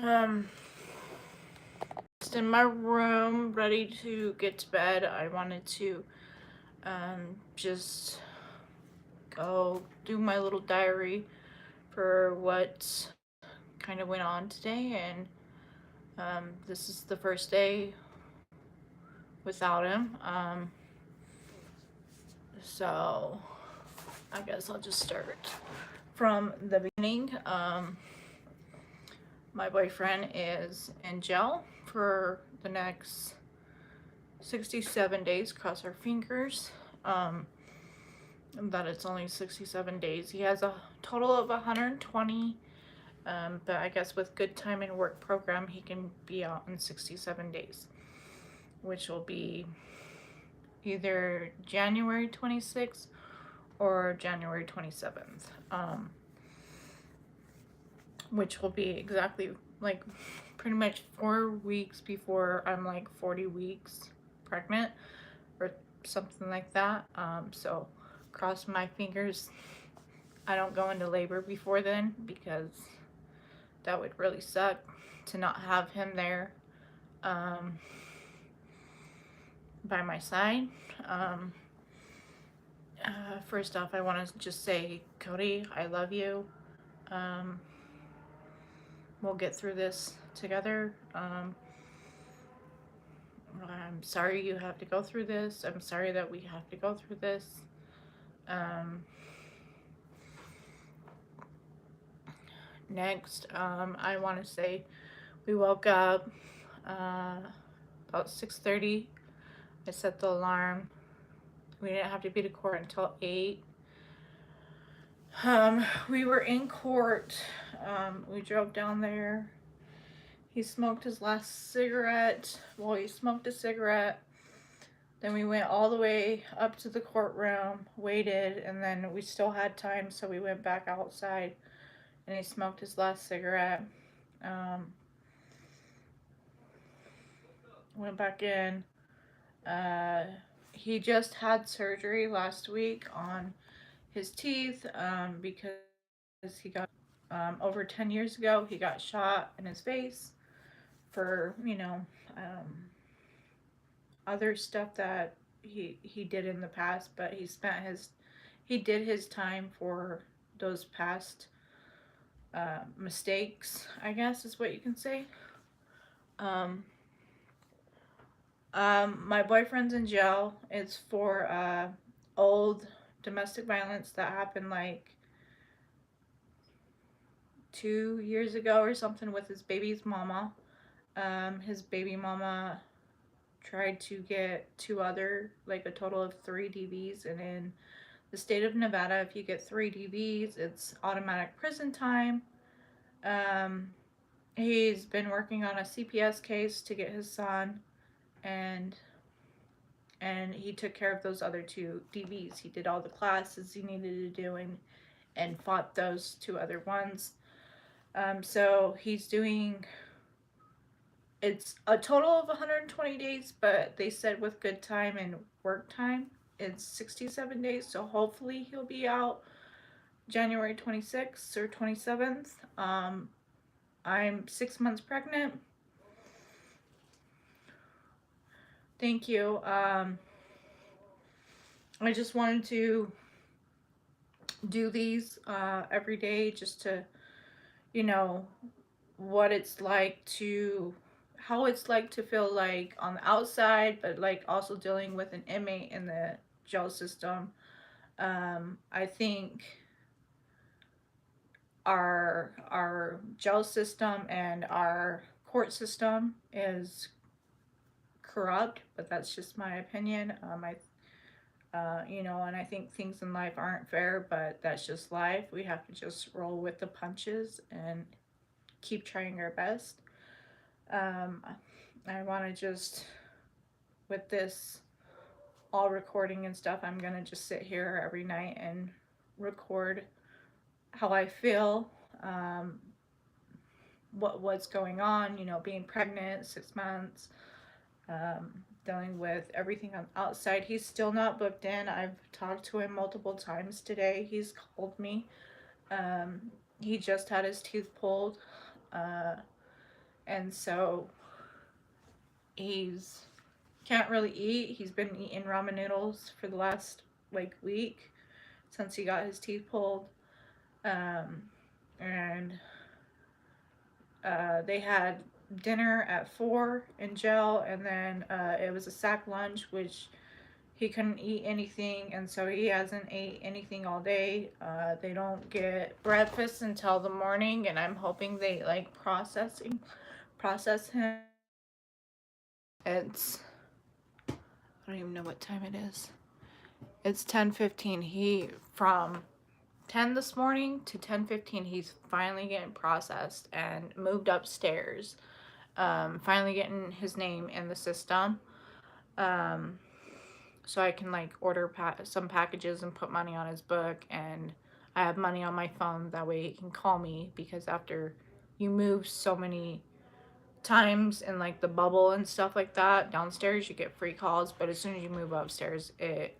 Um, just in my room, ready to get to bed. I wanted to just go do my little diary for what kind of went on today, and this is the first day without him. So I guess I'll just start from the beginning. My boyfriend is in jail for the next 67 days. Cross our fingers. That it's only 67 days. He has a total of 120, but I guess with good time and work program, he can be out in 67 days, which will be either January 26th or January 27th, which will be exactly like pretty much 4 weeks before I'm like 40 weeks pregnant or something like that. So cross my fingers I don't go into labor before then, because that would really suck to not have him there um, by my side. Um, First off, I want to just say, Cody, I love you. Um, we'll get through this together. I'm sorry you have to go through this. I'm sorry that we have to go through this. Um, Next, I want to say we woke up about 6:30. I set the alarm. We didn't have to be to court until 8. We were in court. We drove down there. He smoked his last cigarette. Well, he smoked a cigarette. Then we went all the way up to the courtroom, waited, and then we still had time, so we went back outside and he smoked his last cigarette. Um, Went back in. Uh, he just had surgery last week on his teeth because he got over 10 years ago he got shot in his face for other stuff that he did in the past, but he did his time for those past mistakes, I guess is what you can say. um, my boyfriend's in jail. It's for old domestic violence that happened like 2 years ago or something with his baby's mama. His baby mama tried to get like a total of 3 DVs, and in the state of Nevada, if you get 3 DVs, it's automatic prison time. Um, he's been working on a CPS case to get his son, and he took care of those other 2 DVs. He did all the classes he needed to do, and fought those 2 other ones. So he's doing, it's a total of 120 days, but they said with good time and work time, it's 67 days. So hopefully he'll be out January 26th or 27th. I'm 6 months pregnant. Thank you. I just wanted to do these every day, just to, you know, what it's like to, how it's like to feel like on the outside, but like also dealing with an inmate in the jail system. I think our jail system and our court system is corrupt, but that's just my opinion. And I think things in life aren't fair, but that's just life. We have to just roll with the punches and keep trying our best. Um, I want to just, with this all recording and stuff, I'm going to just sit here every night and record how I feel, what's going on, being pregnant, 6 months, dealing with everything on the outside. He's still not booked in. I've talked to him multiple times today. He's called me. He just had his tooth pulled. Uh, and so he's can't really eat. He's been eating ramen noodles for the last like week since he got his teeth pulled. Um, and they had dinner at 4 in jail, and then it was a sack lunch, which he couldn't eat anything, and so he hasn't ate anything all day. They don't get breakfast until the morning, and I'm hoping they like process him. It's I don't even know what time it is. It's 10:15. He from 10 this morning to 10:15 he's finally getting processed and moved upstairs. Finally getting his name in the system. Um, so I can like order some packages and put money on his book, and I have money on my phone, that way he can call me, because after you move so many times in like the bubble and stuff like that downstairs, you get free calls, but as soon as you move upstairs it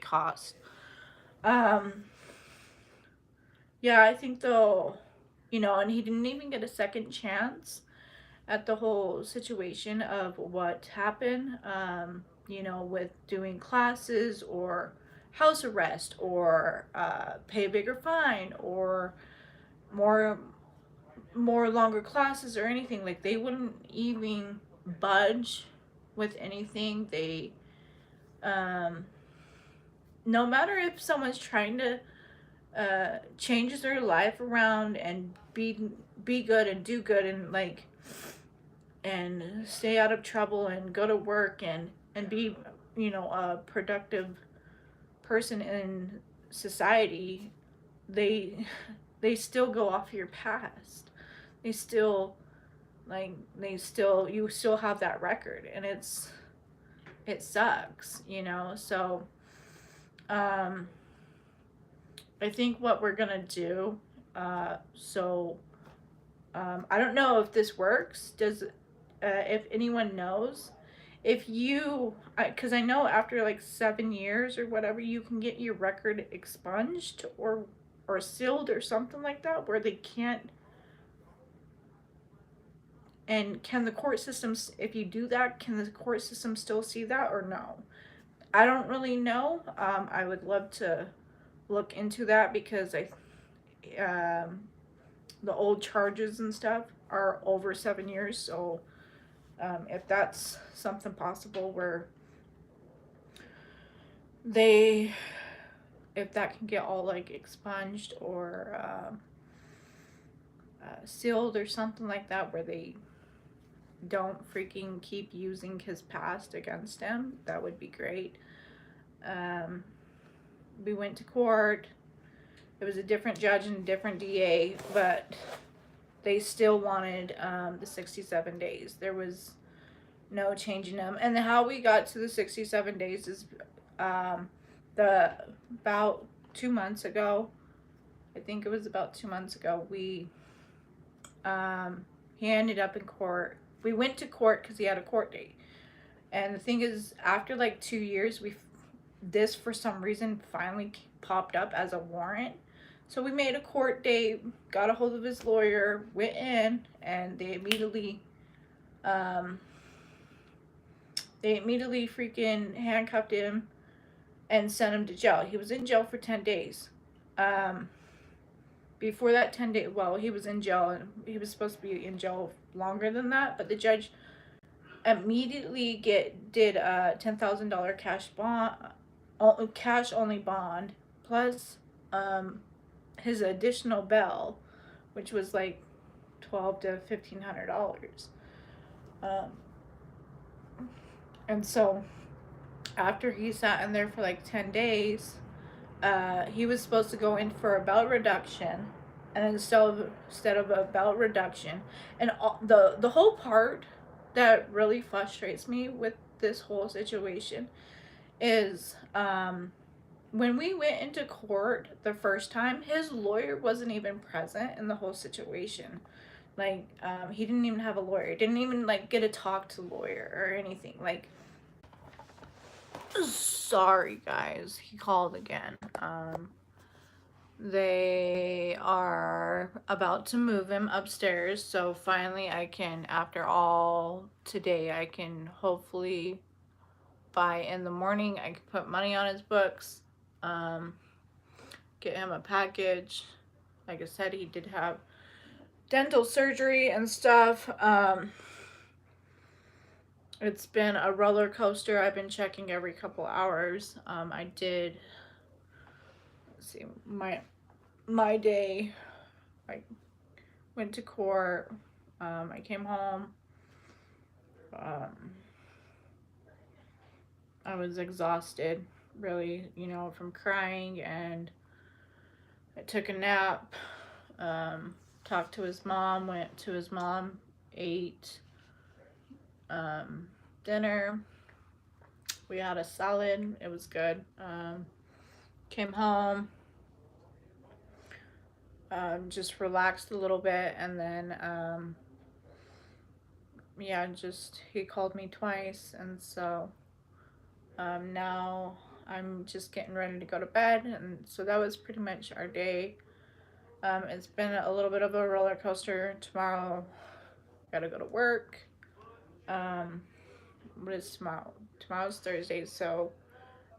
costs. um yeah, I think they'll, and he didn't even get a second chance at the whole situation of what happened, with doing classes or house arrest, or pay a bigger fine, or more more longer classes, or anything. Like, they wouldn't even budge with anything. They no matter if someone's trying to change their life around and be good and do good, and like and stay out of trouble and go to work and be, a productive person in society, they they still go off your past. They still, you still have that record, and it sucks, so um I think what we're gonna do, I don't know if this works. If anyone knows, if you, because I know after like 7 years or whatever, you can get your record expunged or sealed or something like that, where they can't. And can the court systems, if you do that, can the court system still see that or no? I don't really know. I would love to look into that, because the old charges and stuff are over 7 years. So if that's something possible where they, if that can get all like expunged or sealed or something like that, where they don't freaking keep using his past against him, that would be great. We went to court. It was a different judge and a different DA, but they still wanted the 67 days. There was no changing them. And how we got to the 67 days is about 2 months ago. I think it was about 2 months ago. He ended up in court. We went to court because he had a court date. And the thing is, after like 2 years, this for some reason finally popped up as a warrant. So we made a court date, got a hold of his lawyer, went in, and they immediately freaking handcuffed him and sent him to jail. He was in jail for 10 days. Before that 10 days, well, he was in jail, and he was supposed to be in jail longer than that, but the judge immediately did a $10,000 cash only bond, plus his additional bail, which was like $1,200 to $1,500. And so after he sat in there for like 10 days, he was supposed to go in for a bail reduction, and instead of a bail reduction, and the whole part that really frustrates me with this whole situation is when we went into court the first time, his lawyer wasn't even present in the whole situation. Like, he didn't even have a lawyer. Didn't even like get to talk to the lawyer or anything. Like, sorry guys, he called again. They are about to move him upstairs, so finally I can, after all today, I can hopefully by in the morning I can put money on his books, um, get him a package. Like I said, he did have dental surgery and stuff. It's been a roller coaster. I've been checking every couple hours. I did, let's see, my day. I went to court. I came home. Um, I was exhausted, really, from crying, and I took a nap. Talked to his mom. Went to his mom. Ate dinner. We had a salad. It was good. Came home. Just relaxed a little bit, and then yeah, just he called me twice, and so now I'm just getting ready to go to bed, and so that was pretty much our day. It's been a little bit of a roller coaster. Tomorrow, gotta go to work. Um, what is tomorrow? Tomorrow's Thursday, so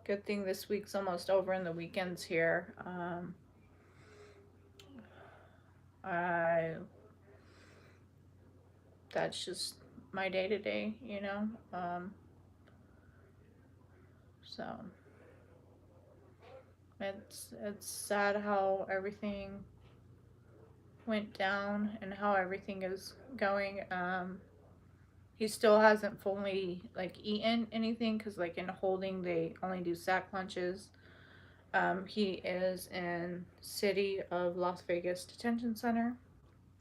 good thing this week's almost over and the weekend's here. I That's just my day to day. So it's sad how everything went down and how everything is going. He still hasn't fully like eaten anything because like in holding they only do sack lunches. He is in City of Las Vegas Detention Center,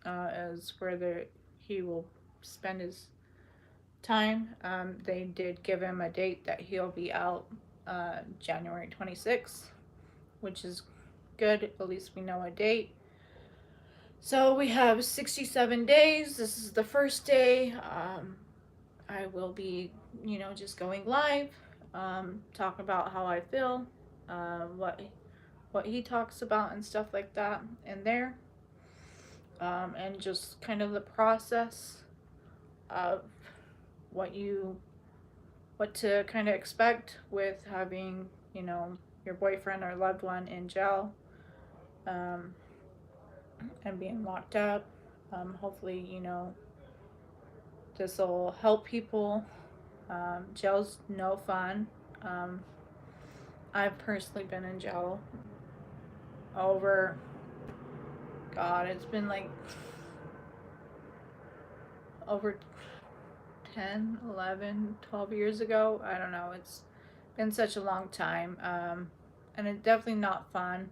is where he will spend his time. They did give him a date that he'll be out January 26th, which is good. At least we know a date. So we have 67 days. This is the first day. I will be, just going live, talking about how I feel, what he talks about and stuff like that in there, and just kind of the process of what you what to kind of expect with having, your boyfriend or loved one in jail, um, and being locked up. Hopefully, this will help people. Jail's no fun. Um, I've personally been in jail over, God, it's been like over 10, 11, 12 years ago. I don't know. It's been such a long time. And it's definitely not fun.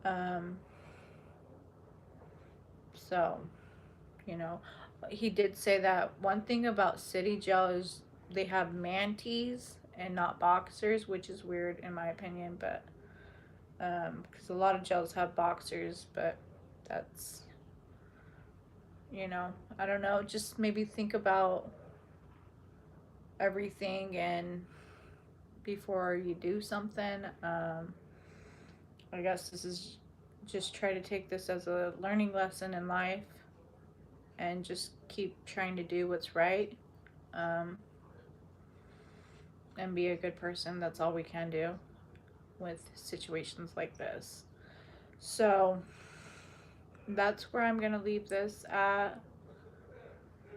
Um, so, you know, he did say that one thing about city jail is they have mantees and not boxers, which is weird in my opinion, but because a lot of jails have boxers, but that's, I don't know, just maybe think about everything and before you do something. I guess this is just try to take this as a learning lesson in life and just keep trying to do what's right, um, and be a good person. That's all we can do with situations like this. So that's where I'm gonna leave this at.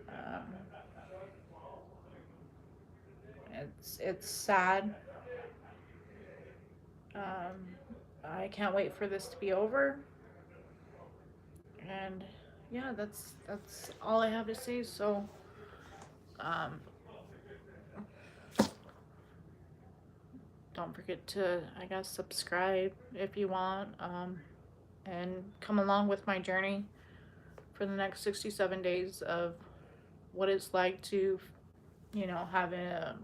Um, it's sad. Um, I can't wait for this to be over. And yeah, that's all I have to say. So um, don't forget to, I guess, subscribe if you want, and come along with my journey for the next 67 days of what it's like to, have a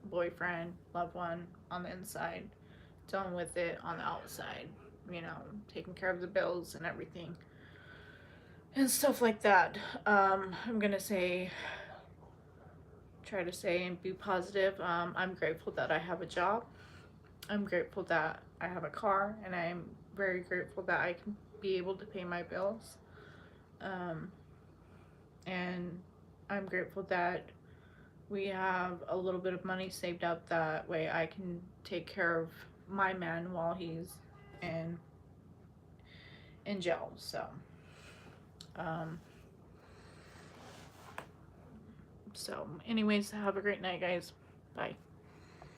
boyfriend, loved one on the inside, dealing with it on the outside, taking care of the bills and everything and stuff like that. I'm gonna try to say and be positive. I'm grateful that I have a job. I'm grateful that I have a car, and I'm very grateful that I can be able to pay my bills. Um, and I'm grateful that we have a little bit of money saved up, that way I can take care of my man while he's in in jail. Um, so anyways, have a great night, guys. Bye.